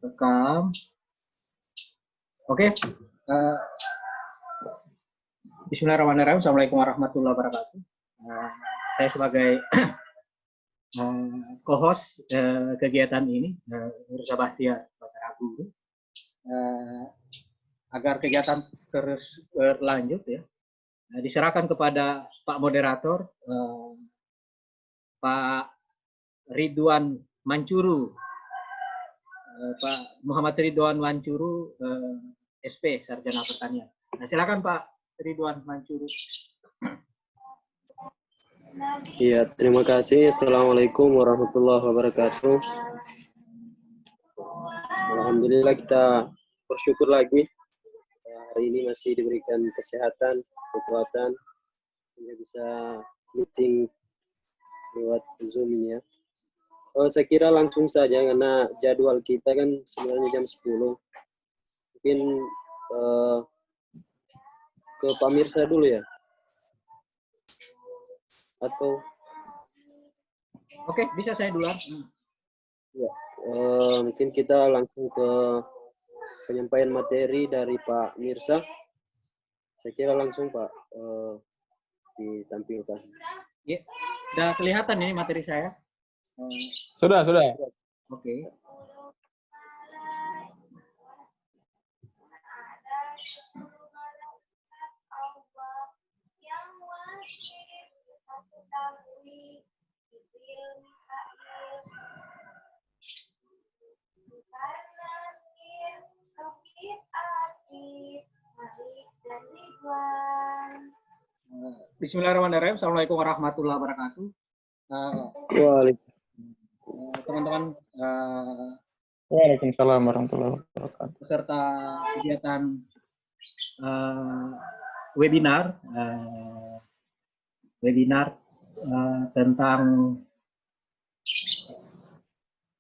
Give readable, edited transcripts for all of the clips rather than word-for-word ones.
Rekam. Oke. Bismillahirrahmanirrahim. Assalamualaikum warahmatullahi wabarakatuh. Saya sebagai co-host kegiatan ini, Mirza Bahtiar Guru, agar kegiatan terus berlanjut ya, diserahkan kepada Pak Moderator, Pak Ridwan Mancuru, Pak Muhammad Ridwan Mancuru, SP Sarjana Pertanian. Nah, silakan Pak Ridwan Mancuru. Iya, terima kasih. Assalamualaikum warahmatullahi wabarakatuh. Alhamdulillah, kita bersyukur lagi hari ini masih diberikan kesehatan, kekuatan, hingga bisa meeting lewat Zoom ini ya. Saya kira langsung saja karena jadwal kita kan sebenarnya jam 10. Mungkin ke Pak Mirsa dulu ya. Atau Oke, bisa saya duluan. Ya, mungkin kita langsung ke penyampaian materi dari Pak Mirsa. Saya kira langsung Pak ditampilkan. Ya, sudah kelihatan ini materi saya. Sudah. Oke. Bismillahirrahmanirrahim. Assalamualaikum warahmatullahi wabarakatuh. Teman-teman Waalaikumsalam warahmatullahi wabarakatuh. peserta kegiatan webinar tentang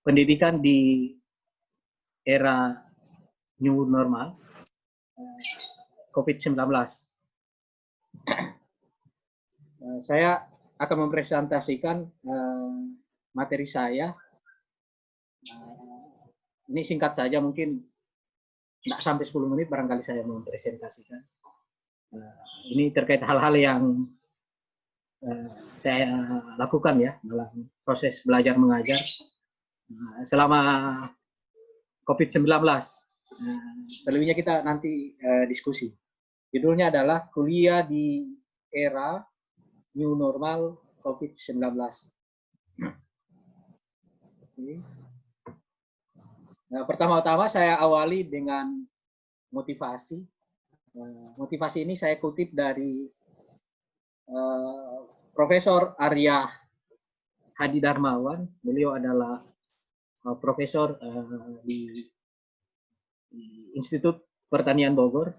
pendidikan di era new normal COVID-19. Saya akan mempresentasikan materi saya. Ini singkat saja, mungkin tidak sampai 10 menit barangkali saya mempresentasikan. Ini terkait hal-hal yang saya lakukan ya dalam proses belajar mengajar selama COVID-19. Selebihnya kita nanti diskusi. Judulnya adalah kuliah di era new normal COVID-19. Nah, pertama-tama saya awali dengan motivasi. Motivasi ini saya kutip dari Profesor Arya Hadi Darmawan. Beliau adalah profesor di Institut Pertanian Bogor,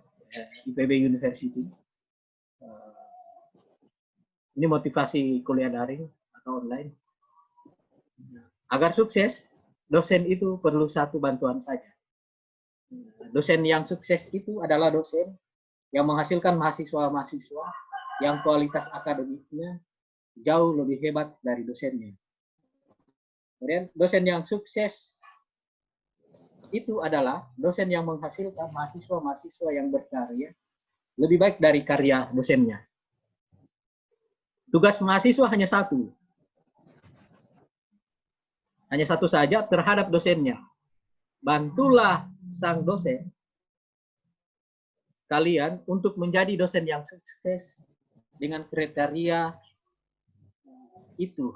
IPB University. Ini motivasi kuliah daring atau online. Agar sukses, dosen itu perlu satu bantuan saja. Dosen yang sukses itu adalah dosen yang menghasilkan mahasiswa-mahasiswa yang kualitas akademiknya jauh lebih hebat dari dosennya. Kemudian dosen yang sukses itu adalah dosen yang menghasilkan mahasiswa-mahasiswa yang berkarya lebih baik dari karya dosennya. Tugas mahasiswa hanya satu. Hanya satu saja terhadap dosennya. Bantulah sang dosen kalian untuk menjadi dosen yang sukses dengan kriteria itu.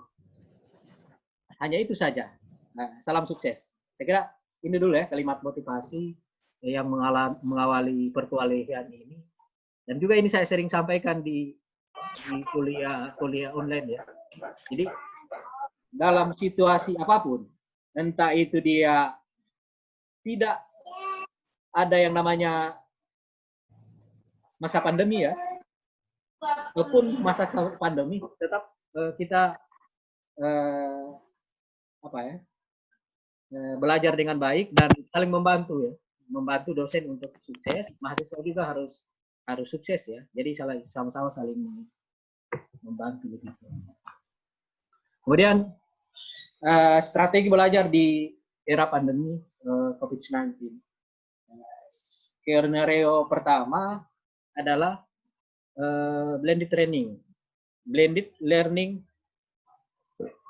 Hanya itu saja. Nah, salam sukses. Saya kira ini dulu ya kalimat motivasi yang mengawali perkuliahan ini. Dan juga ini saya sering sampaikan di kuliah online ya. Jadi dalam situasi apapun, entah itu dia tidak ada yang namanya masa pandemi ya, ataupun masa pandemi, tetap kita belajar dengan baik dan saling membantu ya, membantu dosen untuk sukses, mahasiswa juga harus sukses ya. Jadi sama-sama saling membantu begitu. Kemudian strategi belajar di era pandemi COVID-19. Skenario pertama adalah blended learning. Blended learning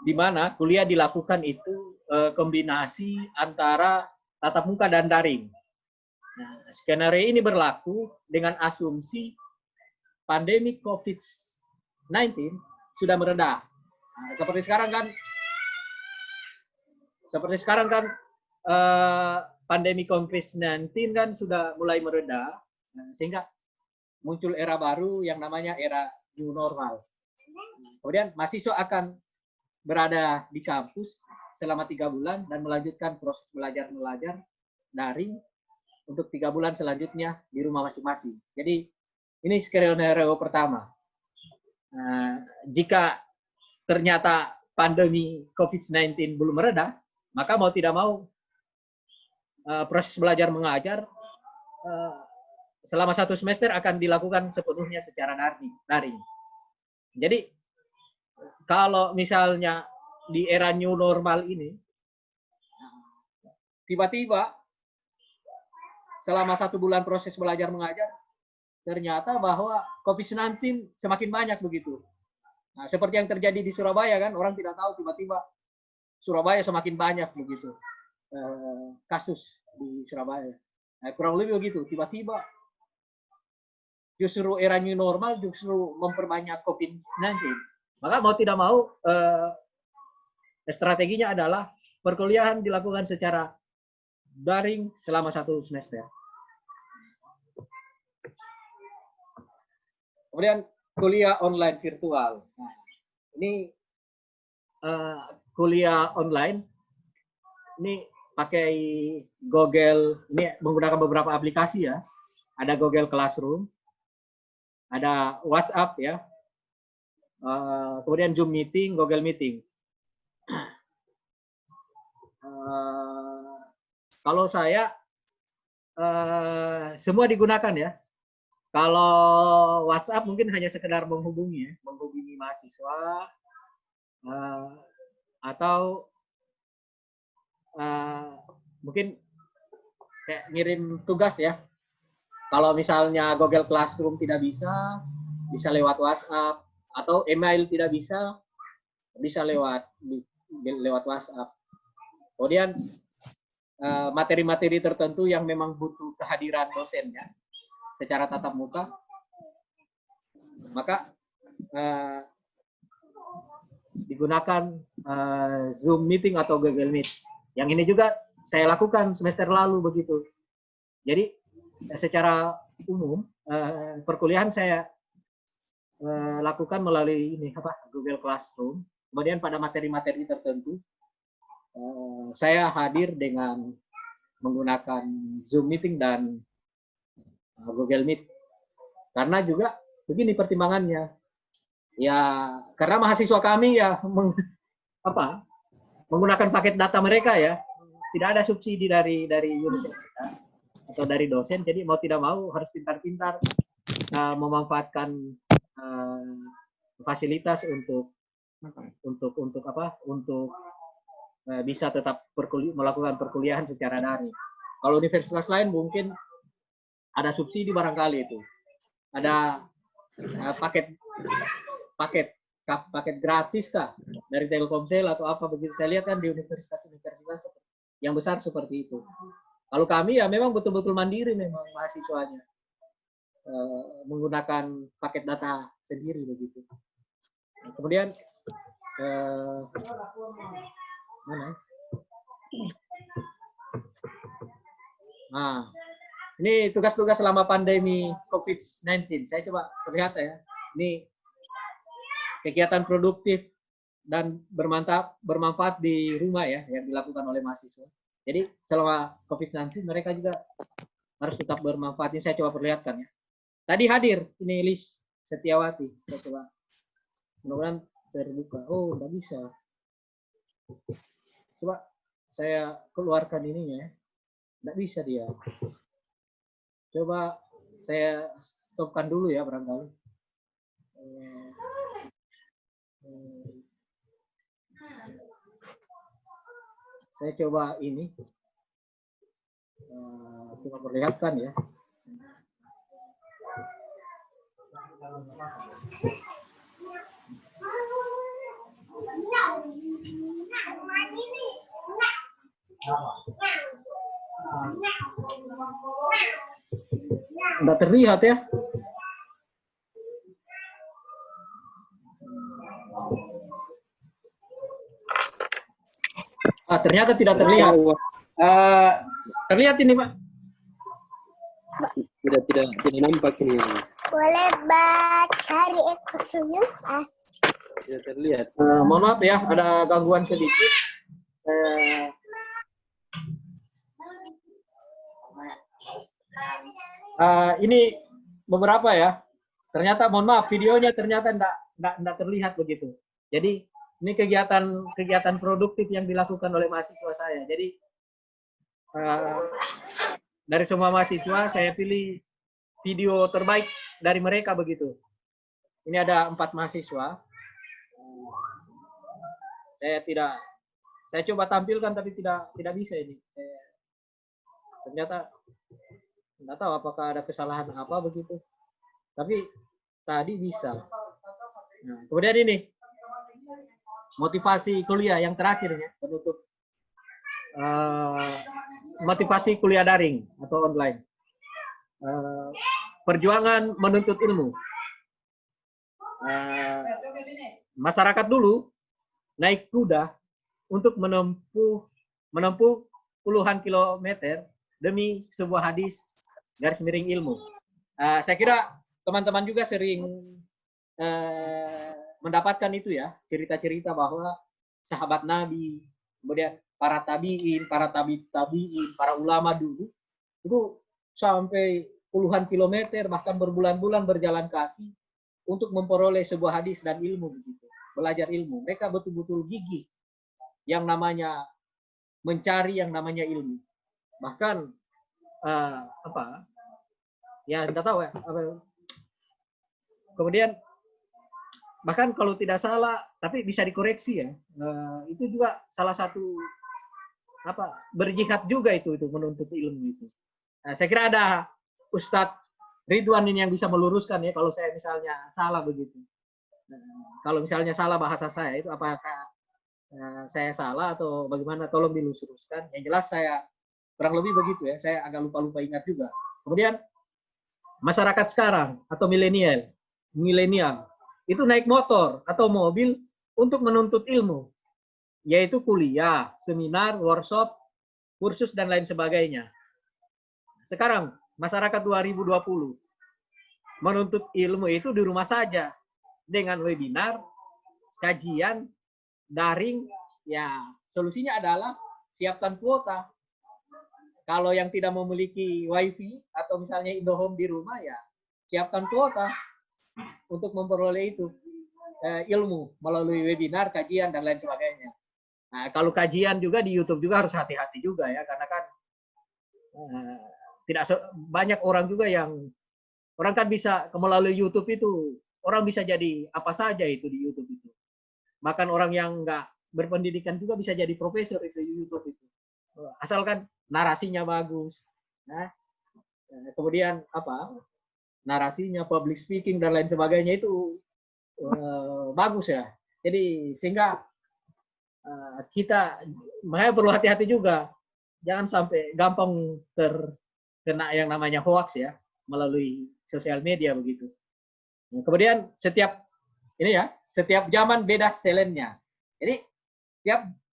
di mana kuliah dilakukan itu kombinasi antara tatap muka dan daring. Nah, skenario ini berlaku dengan asumsi pandemi COVID-19 sudah mereda. Nah, seperti sekarang kan pandemi COVID-19 kan sudah mulai mereda, sehingga muncul era baru yang namanya era new normal. Kemudian mahasiswa akan berada di kampus selama 3 bulan dan melanjutkan proses belajar mengajar daring untuk 3 bulan selanjutnya di rumah masing-masing. Jadi ini skenario pertama. Jika ternyata pandemi COVID-19 belum mereda, maka mau tidak mau proses belajar mengajar selama 1 semester akan dilakukan sepenuhnya secara daring. Jadi kalau misalnya di era new normal ini, tiba-tiba selama 1 bulan proses belajar mengajar, ternyata bahwa COVID-19 semakin banyak begitu. Nah, seperti yang terjadi di Surabaya kan, orang tidak tahu tiba-tiba Surabaya semakin banyak begitu kasus di Surabaya. Nah, kurang lebih begitu, tiba-tiba justru era new normal justru memperbanyak COVID-19. Maka mau tidak mau strateginya adalah perkuliahan dilakukan secara daring selama 1 semester. Kemudian kuliah online virtual. Nah, ini kuliah online ini pakai Google, ini menggunakan beberapa aplikasi ya. Ada Google Classroom, ada WhatsApp ya, kemudian Zoom Meeting, Google Meeting. Kalau saya semua digunakan ya. Kalau WhatsApp mungkin hanya sekedar menghubungi mahasiswa atau mungkin kayak ngirim tugas ya. Kalau misalnya Google Classroom tidak bisa lewat WhatsApp, atau email tidak bisa lewat WhatsApp. Kemudian materi-materi tertentu yang memang butuh kehadiran dosennya secara tatap muka, maka digunakan Zoom Meeting atau Google Meet. Yang ini juga saya lakukan semester lalu begitu. Jadi secara umum perkuliahan saya lakukan melalui Google Classroom. Kemudian pada materi-materi tertentu saya hadir dengan menggunakan Zoom Meeting dan Google Meet. Karena juga begini pertimbangannya. Ya, karena mahasiswa kami ya menggunakan paket data mereka ya. Tidak ada subsidi dari universitas atau dari dosen. Jadi mau tidak mau harus pintar-pintar memanfaatkan fasilitas untuk bisa tetap melakukan perkuliahan secara daring. Kalau universitas lain mungkin ada subsidi barangkali itu. Ada paket gratis kah dari Telkomsel atau apa begitu. Saya lihat kan di universitas-universitas yang besar seperti itu. Kalau kami ya memang betul-betul mandiri memang mahasiswanya. Menggunakan paket data sendiri begitu. Kemudian mana? Nah, ini tugas-tugas selama pandemi COVID-19. Saya coba perlihat ya. Ini kegiatan produktif dan bermanfaat di rumah ya yang dilakukan oleh mahasiswa. Jadi selama COVID-19 mereka juga harus tetap bermanfaat. Ini saya coba perlihatkan ya. Tadi hadir ini Lis Setiawati. Saya coba mudah-mudahan terbuka. Oh, nggak bisa. Coba saya keluarkan ininya ya. Nggak bisa dia. Coba saya stopkan dulu ya barangkali. Saya coba ini. Coba perlihatkan ya. Nggak terlihat ya. Ternyata tidak terlihat. Terlihat ini, Pak? Tidak nampak ini. Boleh cari ekonomi pas. Tidak terlihat. Mohon maaf ya, ada gangguan sedikit. Ini beberapa ya. Ternyata mohon maaf, videonya ternyata enggak terlihat begitu. Jadi ini kegiatan produktif yang dilakukan oleh mahasiswa saya. Jadi dari semua mahasiswa saya pilih video terbaik dari mereka begitu. Ini ada 4 mahasiswa. Saya coba tampilkan tapi tidak bisa ini. Ternyata nggak tahu apakah ada kesalahan apa begitu. Tapi tadi bisa. Nah, kemudian ini motivasi kuliah yang terakhir ya, penutup motivasi kuliah daring atau online. Perjuangan menuntut ilmu. Masyarakat dulu naik kuda untuk menempuh puluhan kilometer demi sebuah hadis garis miring ilmu. Saya kira teman-teman juga sering mendapatkan itu ya, cerita-cerita bahwa sahabat Nabi, kemudian para tabi'in, para tabi'in, para ulama dulu, itu sampai puluhan kilometer, bahkan berbulan-bulan berjalan kaki untuk memperoleh sebuah hadis dan ilmu begitu, belajar ilmu. Mereka betul-betul gigih yang namanya mencari yang namanya ilmu. Bahkan ya tidak tahu ya. Kemudian bahkan kalau tidak salah, tapi bisa dikoreksi ya. Itu juga salah satu berjihad juga itu menuntut ilmu itu. Saya kira ada Ustadz Ridwan ini yang bisa meluruskan ya kalau saya misalnya salah begitu. Kalau misalnya salah bahasa saya itu apakah saya salah atau bagaimana, tolong diluruskan. Yang jelas saya kurang lebih begitu ya, saya agak lupa-lupa ingat juga. Kemudian masyarakat sekarang atau milenial itu naik motor atau mobil untuk menuntut ilmu, yaitu kuliah, seminar, workshop, kursus dan lain sebagainya. Sekarang masyarakat 2020 menuntut ilmu itu di rumah saja dengan webinar, kajian, daring. Ya, solusinya adalah siapkan kuota. Kalau yang tidak memiliki wifi atau misalnya Indohome di rumah, ya siapkan kuota untuk memperoleh itu ilmu melalui webinar, kajian dan lain sebagainya. Nah, kalau kajian juga di YouTube juga harus hati-hati juga ya, karena kan tidak banyak orang juga yang orang kan bisa melalui YouTube itu orang bisa jadi apa saja itu di YouTube itu. Bahkan orang yang nggak berpendidikan juga bisa jadi profesor itu di YouTube itu. Asalkan narasinya bagus. Nah, kemudian narasinya, public speaking dan lain sebagainya itu bagus ya. Jadi sehingga kita makanya perlu hati-hati juga, jangan sampai gampang terkena yang namanya hoax ya melalui sosial media begitu. Nah, kemudian setiap zaman beda selennya. Jadi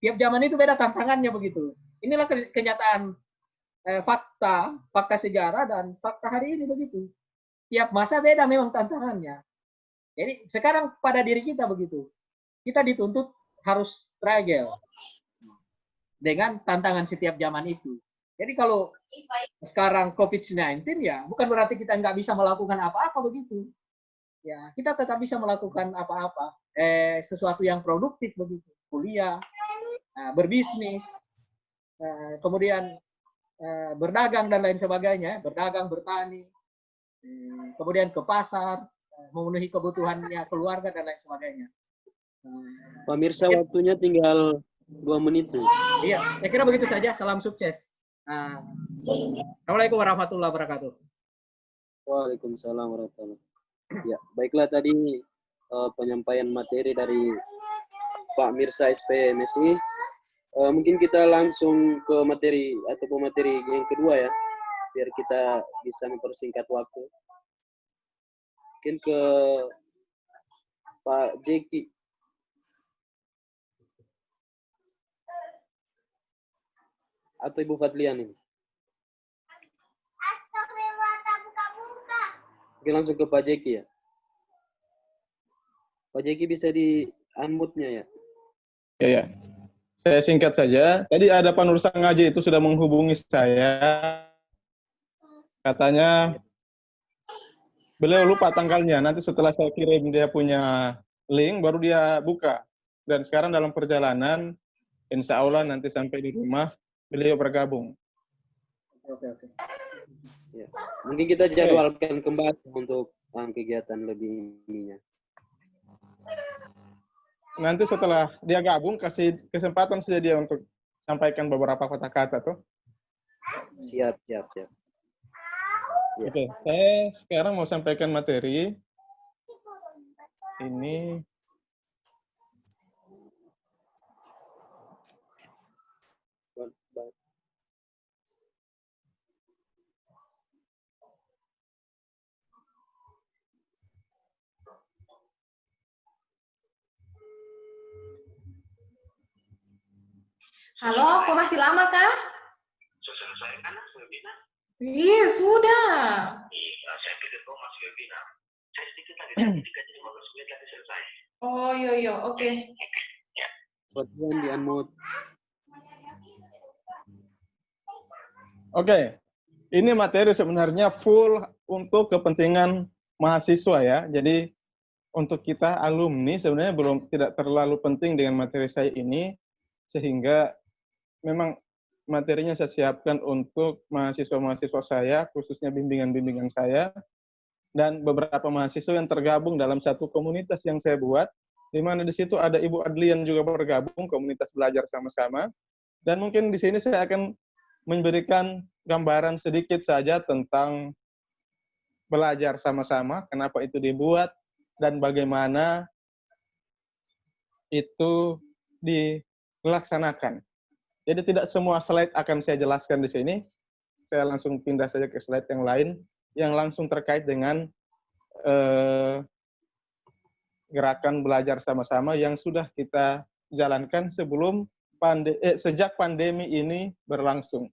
tiap zaman itu beda tantangannya begitu. Inilah kenyataan fakta sejarah dan fakta hari ini begitu. Tiap masa beda memang tantangannya. Jadi sekarang pada diri kita begitu. Kita dituntut harus struggle dengan tantangan setiap zaman itu. Jadi kalau sekarang COVID-19 ya bukan berarti kita nggak bisa melakukan apa-apa begitu. Ya, kita tetap bisa melakukan apa-apa. Sesuatu yang produktif begitu. Kuliah, berbisnis, kemudian berdagang dan lain sebagainya, berdagang, bertani, kemudian ke pasar, memenuhi kebutuhannya keluarga dan lain sebagainya. Pemirsa, waktunya tinggal 2 menit. Iya, saya kira begitu saja. Salam sukses. Assalamualaikum warahmatullahi wabarakatuh. Waalaikumsalam warahmatullahi wabarakatuh. Ya, baiklah tadi penyampaian materi dari Pak Mirsa SPMSI. Mungkin kita langsung ke materi atau pemateri yang kedua ya, biar kita bisa mempersingkat waktu. Mungkin ke Pak Jeki. Atau Ibu Fadlian ini. Oke, langsung ke Pak Jeki ya. Pak Jeki bisa di unmute-nya ya. Ya. Saya singkat saja. Tadi ada penulisan ngaji itu sudah menghubungi saya. Katanya beliau lupa tanggalnya. Nanti setelah saya kirim dia punya link, baru dia buka. Dan sekarang dalam perjalanan, insya Allah nanti sampai di rumah, beliau bergabung. Oke. Ya. Mungkin kita jadwalkan kembali untuk kegiatan lebih ininya. Nanti setelah dia gabung, kasih kesempatan saja dia untuk sampaikan beberapa kata-kata tuh. Siap. Ya. Oke, saya sekarang mau sampaikan materi. Ini Halo, kok masih lama kah? Sudah selesai kan webinar? Iya, sudah. Saya pikir kau masih webinar. Saya sedikit lagi, 15 menit lagi selesai. Oh, iya, oke. Fadlian di unmute. Oke. Ini materi sebenarnya full untuk kepentingan mahasiswa ya. Jadi untuk kita alumni sebenarnya tidak terlalu penting dengan materi saya ini, sehingga memang materinya saya siapkan untuk mahasiswa-mahasiswa saya, khususnya bimbingan-bimbingan saya, dan beberapa mahasiswa yang tergabung dalam satu komunitas yang saya buat, di mana di situ ada Ibu Adlian juga bergabung, komunitas belajar sama-sama. Dan mungkin di sini saya akan memberikan gambaran sedikit saja tentang belajar sama-sama, kenapa itu dibuat, dan bagaimana itu dilaksanakan. Jadi tidak semua slide akan saya jelaskan di sini. Saya langsung pindah saja ke slide yang lain, yang langsung terkait dengan gerakan belajar sama-sama yang sudah kita jalankan sejak pandemi ini berlangsung.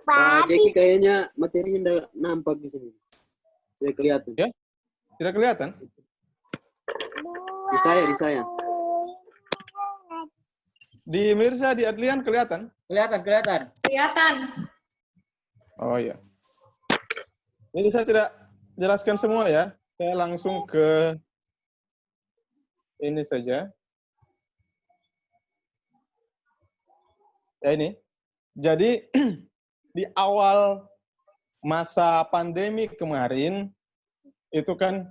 Pak Jeki kayaknya materinya tidak nampak di sini. Tidak kelihatan. Ya? Tidak kelihatan? Di saya. Di Mirsa, di Adlian kelihatan? Kelihatan. Oh iya. Jadi saya tidak jelaskan semua ya. Saya langsung ke ini saja. Ya ini. Jadi di awal masa pandemi kemarin itu kan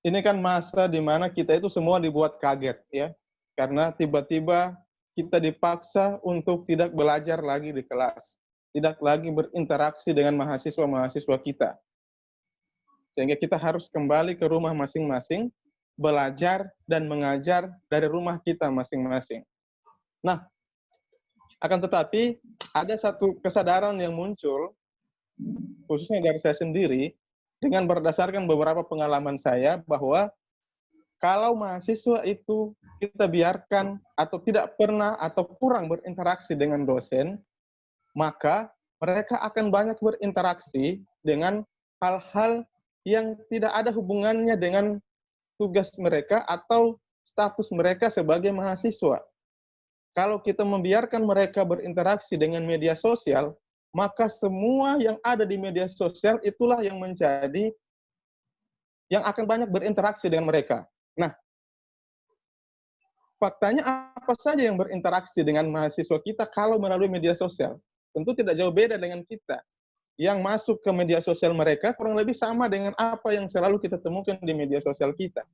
ini kan masa di mana kita itu semua dibuat kaget ya. Karena tiba-tiba kita dipaksa untuk tidak belajar lagi di kelas, tidak lagi berinteraksi dengan mahasiswa-mahasiswa kita. Sehingga kita harus kembali ke rumah masing-masing, belajar dan mengajar dari rumah kita masing-masing. Nah, akan tetapi ada satu kesadaran yang muncul, khususnya dari saya sendiri, dengan berdasarkan beberapa pengalaman saya, bahwa kalau mahasiswa itu kita biarkan atau tidak pernah atau kurang berinteraksi dengan dosen, maka mereka akan banyak berinteraksi dengan hal-hal yang tidak ada hubungannya dengan tugas mereka atau status mereka sebagai mahasiswa. Kalau kita membiarkan mereka berinteraksi dengan media sosial, maka semua yang ada di media sosial itulah yang akan banyak berinteraksi dengan mereka. Nah, faktanya apa saja yang berinteraksi dengan mahasiswa kita kalau melalui media sosial? Tentu tidak jauh beda dengan kita. Yang masuk ke media sosial mereka kurang lebih sama dengan apa yang selalu kita temukan di media sosial kita.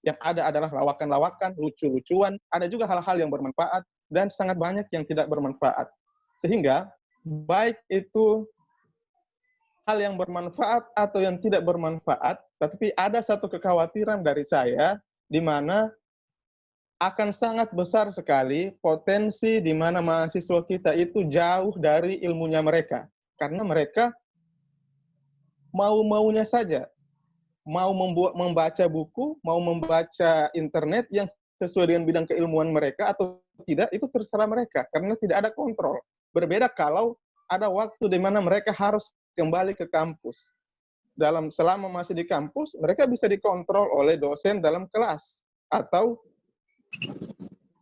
Yang ada adalah lawakan-lawakan, lucu-lucuan, ada juga hal-hal yang bermanfaat, dan sangat banyak yang tidak bermanfaat. Sehingga, baik itu hal yang bermanfaat atau yang tidak bermanfaat, tetapi ada satu kekhawatiran dari saya, di mana akan sangat besar sekali potensi di mana mahasiswa kita itu jauh dari ilmunya mereka. Karena mereka mau-maunya saja. Mau membaca buku, mau membaca internet yang sesuai dengan bidang keilmuan mereka atau tidak, itu terserah mereka. Karena tidak ada kontrol. Berbeda kalau ada waktu di mana mereka harus kembali ke kampus. Selama masih di kampus, mereka bisa dikontrol oleh dosen dalam kelas. Atau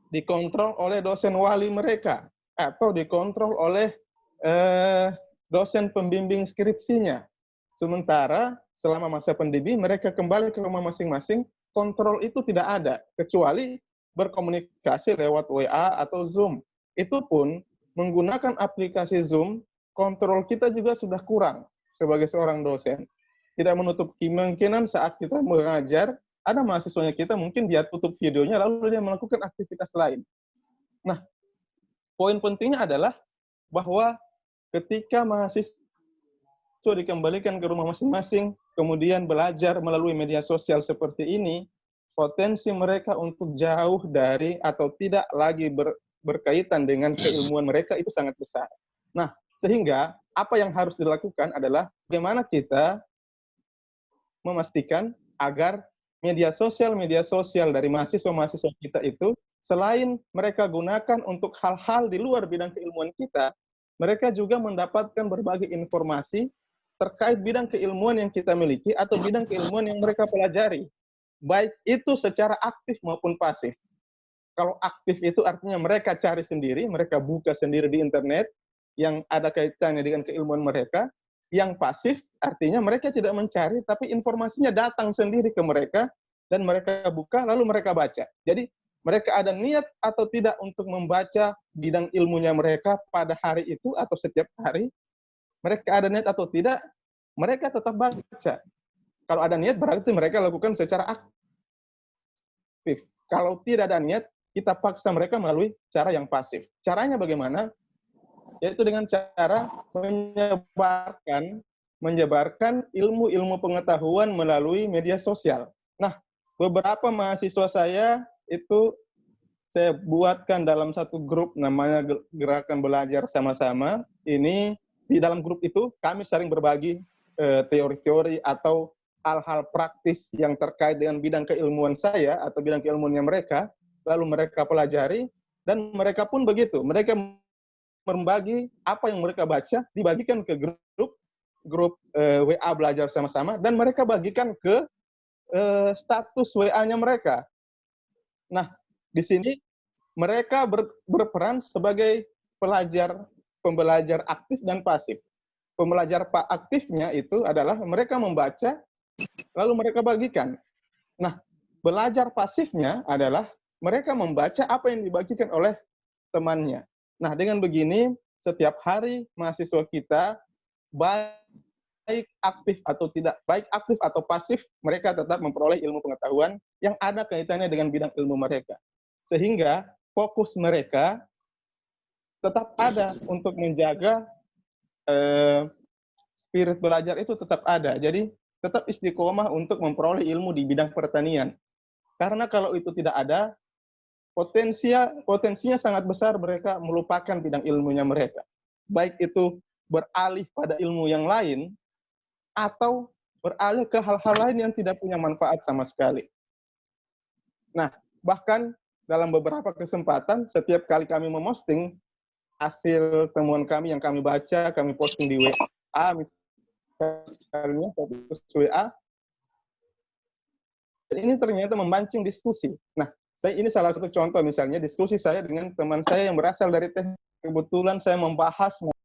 dikontrol oleh dosen wali mereka, atau dikontrol oleh dosen pembimbing skripsinya. Sementara selama masa pandemi mereka kembali ke rumah masing-masing, kontrol itu tidak ada, kecuali berkomunikasi lewat WA atau Zoom. Itu pun menggunakan aplikasi Zoom, kontrol kita juga sudah kurang sebagai seorang dosen. Tidak menutup kemungkinan saat kita mengajar, ada mahasiswanya kita mungkin dia tutup videonya lalu dia melakukan aktivitas lain. Nah, poin pentingnya adalah bahwa ketika mahasiswa dikembalikan ke rumah masing-masing, kemudian belajar melalui media sosial seperti ini, potensi mereka untuk jauh dari atau tidak lagi berkaitan dengan keilmuan mereka itu sangat besar. Nah, sehingga apa yang harus dilakukan adalah bagaimana kita memastikan agar media sosial dari mahasiswa-mahasiswa kita itu, selain mereka gunakan untuk hal-hal di luar bidang keilmuan kita, mereka juga mendapatkan berbagai informasi terkait bidang keilmuan yang kita miliki atau bidang keilmuan yang mereka pelajari. Baik itu secara aktif maupun pasif. Kalau aktif itu artinya mereka cari sendiri, mereka buka sendiri di internet yang ada kaitannya dengan keilmuan mereka. Yang pasif artinya mereka tidak mencari, tapi informasinya datang sendiri ke mereka, dan mereka buka, lalu mereka baca. Jadi, mereka ada niat atau tidak untuk membaca bidang ilmunya mereka pada hari itu atau setiap hari, mereka ada niat atau tidak, mereka tetap baca. Kalau ada niat, berarti mereka lakukan secara aktif. Kalau tidak ada niat, kita paksa mereka melalui cara yang pasif. Caranya bagaimana? Yaitu dengan cara menyebarkan ilmu-ilmu pengetahuan melalui media sosial. Nah, beberapa mahasiswa saya itu saya buatkan dalam satu grup namanya Gerakan Belajar Sama-sama. Ini di dalam grup itu kami sering berbagi teori-teori atau hal-hal praktis yang terkait dengan bidang keilmuan saya atau bidang keilmuannya mereka, lalu mereka pelajari, dan mereka pun begitu. Mereka membagi apa yang mereka baca, dibagikan ke grup WA Belajar Sama-sama, dan mereka bagikan ke status WA-nya mereka. Nah, di sini mereka berperan sebagai pembelajar aktif dan pasif. Pembelajar aktifnya itu adalah mereka membaca, lalu mereka bagikan. Nah, belajar pasifnya adalah mereka membaca apa yang dibagikan oleh temannya. Nah, dengan begini, setiap hari mahasiswa kita, baik aktif atau tidak, baik aktif atau pasif, mereka tetap memperoleh ilmu pengetahuan yang ada kaitannya dengan bidang ilmu mereka. Sehingga fokus mereka tetap ada untuk menjaga spirit belajar itu tetap ada. Jadi, tetap istiqomah untuk memperoleh ilmu di bidang pertanian. Karena kalau itu tidak ada, potensinya sangat besar mereka melupakan bidang ilmunya mereka. Baik itu beralih pada ilmu yang lain, atau beralih ke hal-hal lain yang tidak punya manfaat sama sekali. Nah, bahkan dalam beberapa kesempatan, setiap kali kami memosting hasil temuan kami yang kami baca, kami posting di WA, misalnya fokus WA, dan ini ternyata memancing diskusi. Nah, ini salah satu contoh misalnya diskusi saya dengan teman saya yang berasal dari teknik. Kebetulan saya membahas